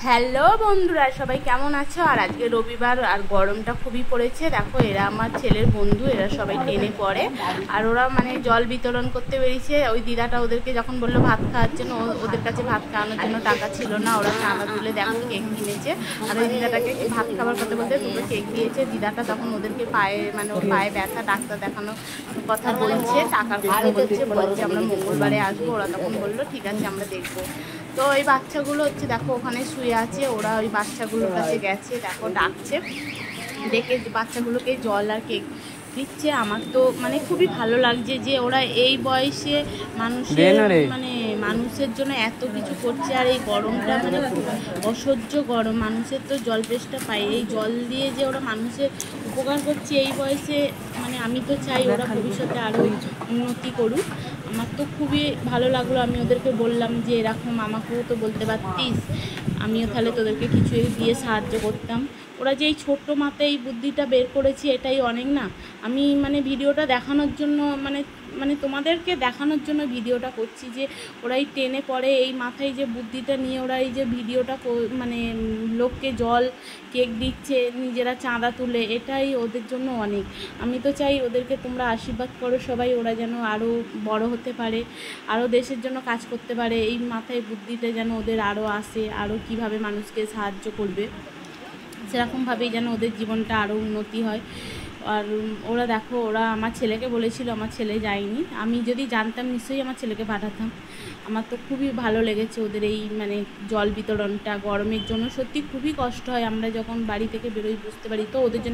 Hello বন্ধুরা, সবাই কেমন আছো? আর আজকে রবিবার আর গরমটা খুবই পড়েছে। দেখো, এরা আমার ছেলের বন্ধু, এরা সবাই টেনে পড়ে। আর ওরা মানে জল বিতরণ করতে বেরিয়েছে। ওই দিদাটা ওদেরকে যখন বললো ভাত খাওয়ার জন্য, ওদের কাছে ভাত খাওয়ানোর জন্য টাকা ছিল না। ওরা চাঁদা তুলে দেখো কেক কিনেছে। আর ওই দিদাটাকে ভাত খাবার কথা বলতে দুটো কেক দিয়েছে। দিদাটা তখন ওদেরকে পায়ে মানে ওর পায়ে ব্যথা, ডাক্তার দেখানোর কথা বলছে, টাকার কথা বলছে আমরা মঙ্গলবারে আসবো। ওরা তখন বললো ঠিক আছে, আমরা দেখবো। তো এই বাচ্চাগুলো হচ্ছে দেখো ওখানে শুয়ে আছে। ওরা ওই বাচ্চাগুলোর কাছে গেছে, দেখো ডাকছে, ডেকে বাচ্চাগুলোকে জল আর কেক দিচ্ছে। আমার তো মানে খুবই ভালো লাগছে যে ওরা এই বয়সে মানুষের জন্য এত কিছু করছে। আর এই গরমটা মানে খুব অসহ্য গরম, মানুষের তো জল তেষ্টা পায়। এই জল দিয়ে যে ওরা মানুষের উপকার করছে এই বয়সে, মানে আমি তো চাই ওরা ভবিষ্যতে আরও উন্নতি করুক। আমার তো খুবই ভালো লাগলো। আমি ওদেরকে বললাম যে এরকম আমাকেও তো বলতে পারতিস, আমিও তাহলে তোদেরকে কিছু দিয়ে সাহায্য করতাম। ওরা যে এই ছোট্ট মাথায় এই বুদ্ধিটা বের করেছে, এটাই অনেক না। আমি মানে ভিডিওটা দেখানোর জন্য মানে তোমাদেরকে দেখানোর জন্য ভিডিওটা করছি যে ওরাই টেনে পড়ে এই মাথায় যে বুদ্ধিটা নিয়ে ওরা এই যে ভিডিওটা মানে লোককে জল কেক দিচ্ছে, নিজেরা চাঁদা তুলে, এটাই ওদের জন্য অনেক। আমি তো চাই ওদেরকে তোমরা আশীর্বাদ করো সবাই, ওরা যেন আরও বড় হতে পারে, আরও দেশের জন্য কাজ করতে পারে। এই মাথায় বুদ্ধিটা যেন ওদের আরও আসে, আরও কীভাবে মানুষকে সাহায্য করবে, সেরকমভাবেই যেন ওদের জীবনটা আরও উন্নতি হয়। আর ওরা দেখো, ওরা আমার ছেলেকে বলেছিল, আমার ছেলে যায়নি। আমি যদি জানতাম নিশ্চয়ই আমার ছেলেকে পাঠাতাম। আমার তো খুবই ভালো লেগেছে ওদের এই মানে জল বিতরণটা। গরমের জন্য সত্যি খুবই কষ্ট হয়, আমরা যখন বাড়ি থেকে বেরোই বুঝতে পারি। তো ওদের জন্য